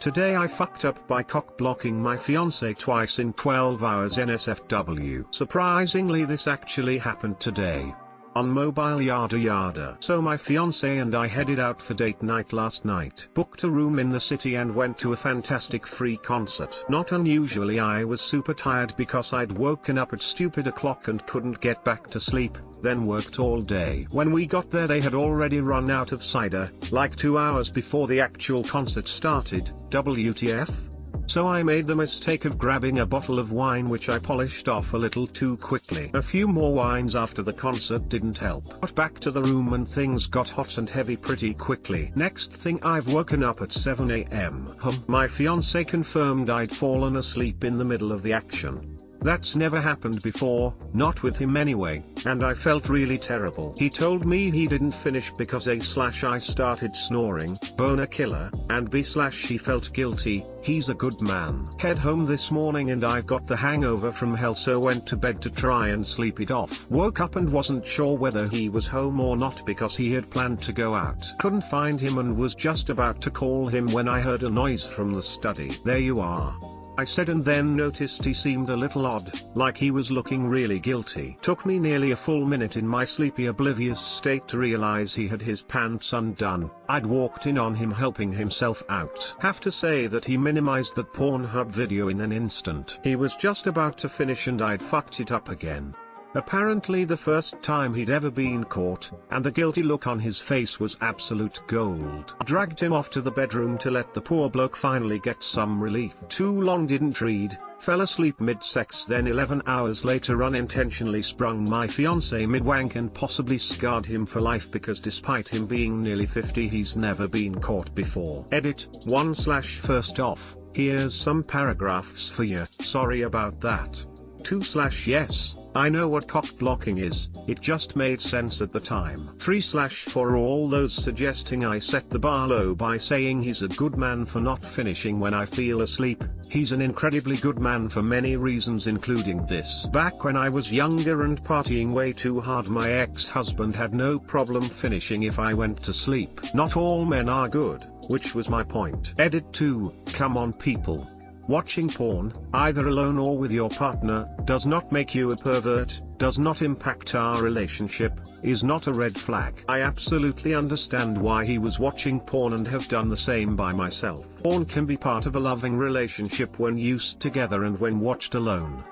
Today I fucked up by cock-blocking my fiancé twice in 12 hours NSFW. Surprisingly, this actually happened today. On mobile yada yada. So my fiancé and I headed out for date night last night. Booked a room in the city and went to a fantastic free concert. Not unusually, I was super tired because I'd woken up at stupid o'clock and couldn't get back to sleep, then worked all day. When we got there they had already run out of cider, like 2 hours before the actual concert started. WTF? So I made the mistake of grabbing a bottle of wine which I polished off a little too quickly. A few more wines after the concert didn't help. Got back to the room and things got hot and heavy pretty quickly. Next thing I've woken up at 7 AM. My fiancé confirmed I'd fallen asleep in the middle of the action. That's never happened before, not with him anyway, and I felt really terrible. He told me he didn't finish because A/I started snoring, boner killer, and B/he felt guilty. He's a good man. Head home this morning and I've got the hangover from hell, so went to bed to try and sleep it off. Woke up and wasn't sure whether he was home or not because he had planned to go out. Couldn't find him and was just about to call him when I heard a noise from the study. There you are, I said, and then noticed he seemed a little odd, like he was looking really guilty. Took me nearly a full minute in my sleepy oblivious state to realize he had his pants undone. I'd walked in on him helping himself out. Have to say that he minimized that Pornhub video in an instant. He was just about to finish and I'd fucked it up again. Apparently the first time he'd ever been caught, and the guilty look on his face was absolute gold. Dragged him off to the bedroom to let the poor bloke finally get some relief. Too long didn't read, fell asleep mid-sex, then 11 hours later unintentionally sprung my fiancé mid-wank and possibly scarred him for life because despite him being nearly 50 he's never been caught before. Edit, 1/first off, here's some paragraphs for you, sorry about that. 2/yes. I know what cock blocking is, it just made sense at the time. 3/for all those suggesting I set the bar low by saying he's a good man for not finishing when I feel asleep, he's an incredibly good man for many reasons including this. Back when I was younger and partying way too hard, my ex-husband had no problem finishing if I went to sleep. Not all men are good, which was my point. Edit 2, come on people. Watching porn, either alone or with your partner, does not make you a pervert, does not impact our relationship, is not a red flag. I absolutely understand why he was watching porn and have done the same by myself. Porn can be part of a loving relationship when used together and when watched alone.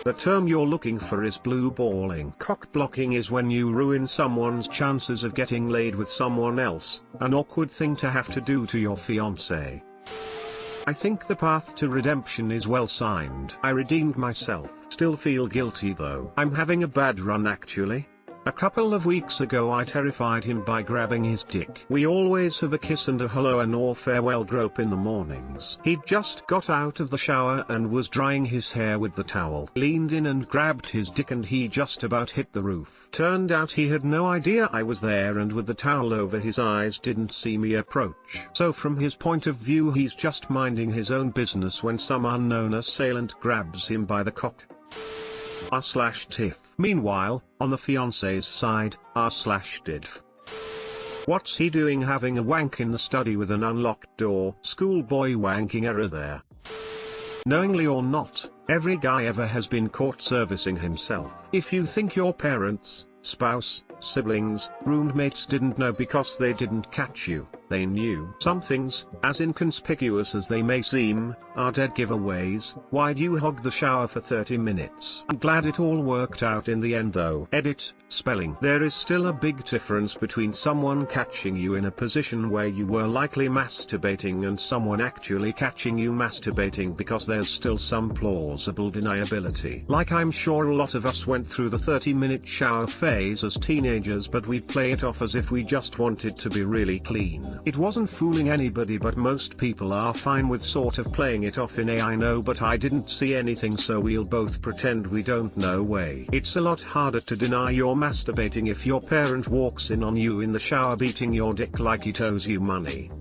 The term you're looking for is blue balling. Cock blocking is when you ruin someone's chances of getting laid with someone else, an awkward thing to have to do to your fiancé. I think the path to redemption is well signed. I redeemed myself. Still feel guilty though. I'm having a bad run actually. A couple of weeks ago I terrified him by grabbing his dick. We always have a kiss and a hello and or farewell grope in the mornings. He'd just got out of the shower and was drying his hair with the towel. Leaned in and grabbed his dick and he just about hit the roof. Turned out he had no idea I was there and with the towel over his eyes didn't see me approach. So from his point of view he's just minding his own business when some unknown assailant grabs him by the cock. R/TIFU. Meanwhile, on the fiancé's side, R/DIDF. What's he doing having a wank in the study with an unlocked door? Schoolboy wanking error there. Knowingly or not, every guy ever has been caught servicing himself. If you think your parents, spouse, siblings, roommates didn't know because they didn't catch you, they knew. Some things, as inconspicuous as they may seem, are dead giveaways. Why'd you hog the shower for 30 minutes? I'm glad it all worked out in the end though. Edit, spelling. There is still a big difference between someone catching you in a position where you were likely masturbating and someone actually catching you masturbating, because there's still some plausible deniability. Like I'm sure a lot of us went through the 30-minute shower phase as teenagers, but we'd play it off as if we just wanted to be really clean. It wasn't fooling anybody, but most people are fine with sort of playing it off in a I know but I didn't see anything so we'll both pretend we don't know way. It's a lot harder to deny you're masturbating if your parent walks in on you in the shower beating your dick like it owes you money.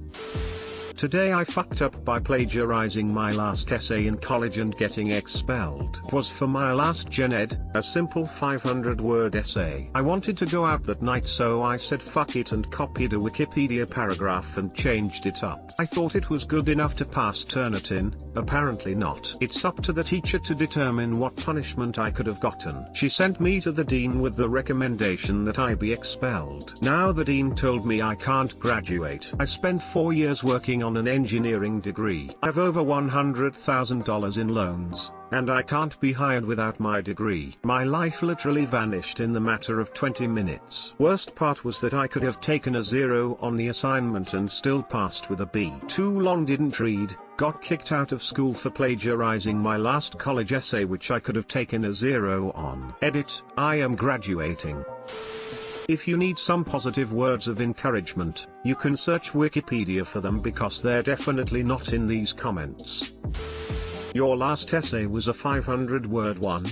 Today I fucked up by plagiarizing my last essay in college and getting expelled. It was for my last gen ed, a simple 500-word essay. I wanted to go out that night, so I said fuck it and copied a Wikipedia paragraph and changed it up. I thought it was good enough to pass Turnitin, apparently not. It's up to the teacher to determine what punishment I could have gotten. She sent me to the dean with the recommendation that I be expelled. Now the dean told me I can't graduate. I spent 4 years working on an engineering degree. I've over $100,000 in loans, and I can't be hired without my degree. My life literally vanished in the matter of 20 minutes. Worst part was that I could have taken a 0 on the assignment and still passed with a B. Too long didn't read, got kicked out of school for plagiarizing my last college essay which I could have taken a 0 on. Edit, I am graduating. If you need some positive words of encouragement, you can search Wikipedia for them because they're definitely not in these comments. Your last essay was a 500-word one?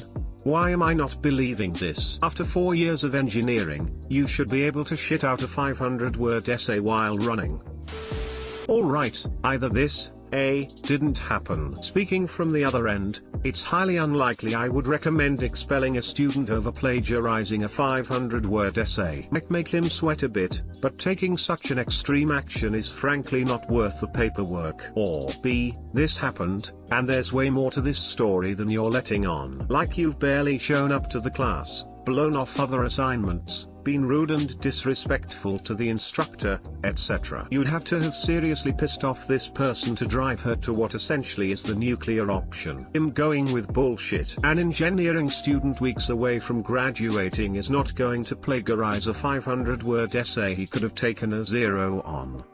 Why am I not believing this? After 4 years of engineering, you should be able to shit out a 500-word essay while running. Alright, either this, didn't happen. Speaking from the other end, it's highly unlikely I would recommend expelling a student over plagiarizing a 500-word essay. Might make him sweat a bit, but taking such an extreme action is frankly not worth the paperwork. Or B, this happened, and there's way more to this story than you're letting on. Like you've barely shown up to the class, blown off other assignments, been rude and disrespectful to the instructor, etc. You'd have to have seriously pissed off this person to drive her to what essentially is the nuclear option. Him going with bullshit. An engineering student weeks away from graduating is not going to plagiarize a 500-word essay he could have taken a 0 on.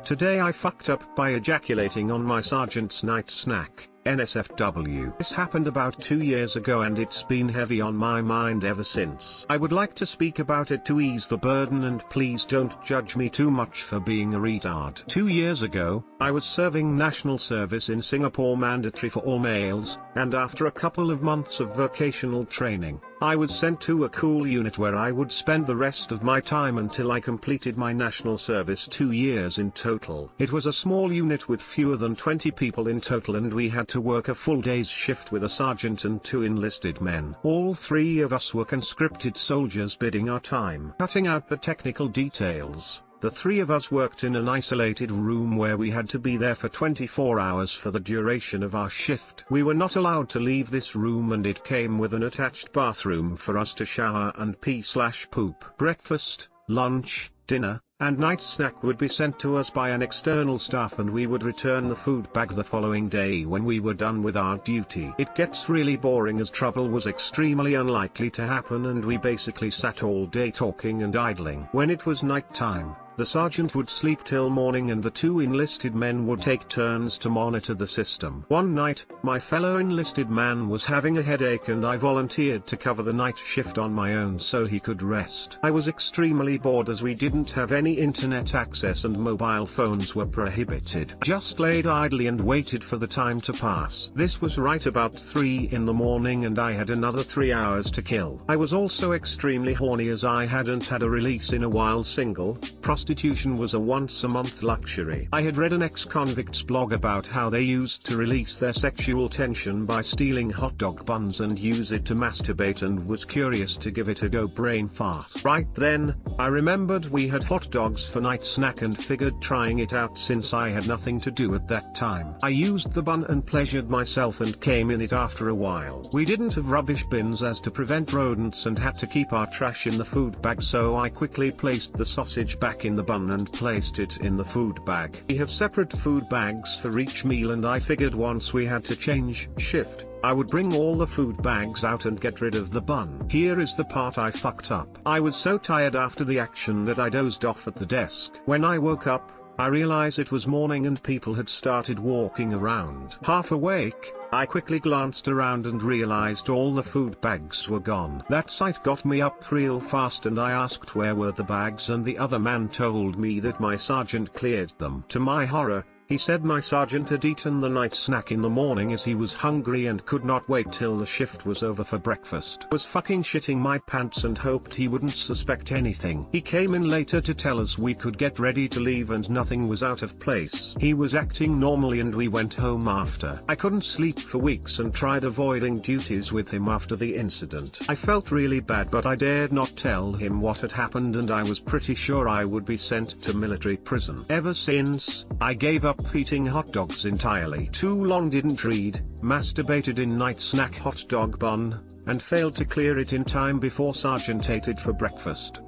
Today I fucked up by ejaculating on my sergeant's night snack, NSFW. This happened about 2 years ago and it's been heavy on my mind ever since. I would like to speak about it to ease the burden, and please don't judge me too much for being a retard. 2 years ago, I was serving national service in Singapore, mandatory for all males, and after a couple of months of vocational training, I was sent to a cool unit where I would spend the rest of my time until I completed my national service. 2 years in total. It was a small unit with fewer than 20 people in total, and we had to work a full day's shift with a sergeant and 2 enlisted men. All 3 of us were conscripted soldiers bidding our time. Cutting out the technical details, the 3 of us worked in an isolated room where we had to be there for 24 hours for the duration of our shift. We were not allowed to leave this room, and it came with an attached bathroom for us to shower and pee/poop. Breakfast, lunch, dinner, and night snack would be sent to us by an external staff, and we would return the food bag the following day when we were done with our duty. It gets really boring as trouble was extremely unlikely to happen, and we basically sat all day talking and idling. When it was night time, the sergeant would sleep till morning and the 2 enlisted men would take turns to monitor the system. One night, my fellow enlisted man was having a headache and I volunteered to cover the night shift on my own so he could rest. I was extremely bored as we didn't have any internet access and mobile phones were prohibited. Just laid idly and waited for the time to pass. This was right about 3 in the morning and I had another 3 hours to kill. I was also extremely horny as I hadn't had a release in a while. Single, prostitution was a once-a-month luxury. I had read an ex-convict's blog about how they used to release their sexual tension by stealing hot dog buns and use it to masturbate, and was curious to give it a go. Brain fart. Right then, I remembered we had hot dogs for night snack and figured trying it out since I had nothing to do at that time. I used the bun and pleasured myself and came in it after a while. We didn't have rubbish bins as to prevent rodents and had to keep our trash in the food bag, so I quickly placed the sausage back in the bun and placed it in the food bag. We have separate food bags for each meal, and I figured once we had to change shift, I would bring all the food bags out and get rid of the bun. Here is the part I fucked up. I was so tired after the action that I dozed off at the desk. When I woke up, I realized it was morning and people had started walking around. Half awake, I quickly glanced around and realized all the food bags were gone. That sight got me up real fast and I asked where were the bags, and the other man told me that my sergeant cleared them. To my horror, He said my sergeant had eaten the night snack in the morning as he was hungry and could not wait till the shift was over for breakfast. Was fucking shitting my pants and hoped he wouldn't suspect anything. He came in later to tell us we could get ready to leave and nothing was out of place. He was acting normally and we went home after. I couldn't sleep for weeks and tried avoiding duties with him after the incident. I felt really bad but I dared not tell him what had happened and I was pretty sure I would be sent to military prison. Ever since, I gave up eating hot dogs entirely. Too long didn't read, masturbated in night snack hot dog bun, and failed to clear it in time before Sergeant ate it for breakfast.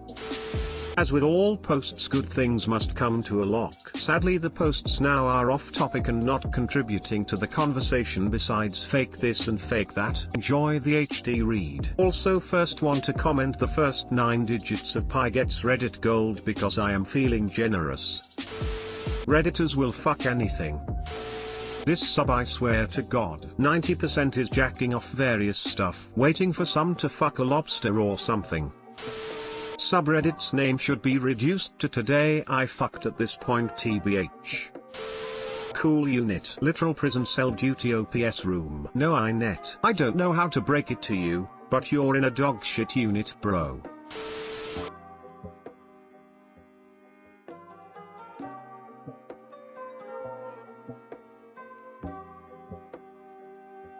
As with all posts, good things must come to a lock. Sadly, the posts now are off topic and not contributing to the conversation besides fake this and fake that. Enjoy the HD read. Also, first one to comment the first 9 digits of pi gets Reddit gold because I am feeling generous. Redditors will fuck anything. This sub, I swear to God, 90% is jacking off various stuff, waiting for some to fuck a lobster or something. Subreddit's name should be reduced to today I fucked at this point tbh. Cool unit. Literal prison cell duty OPS room. No inet. I don't know how to break it to you, but you're in a dog shit unit, bro.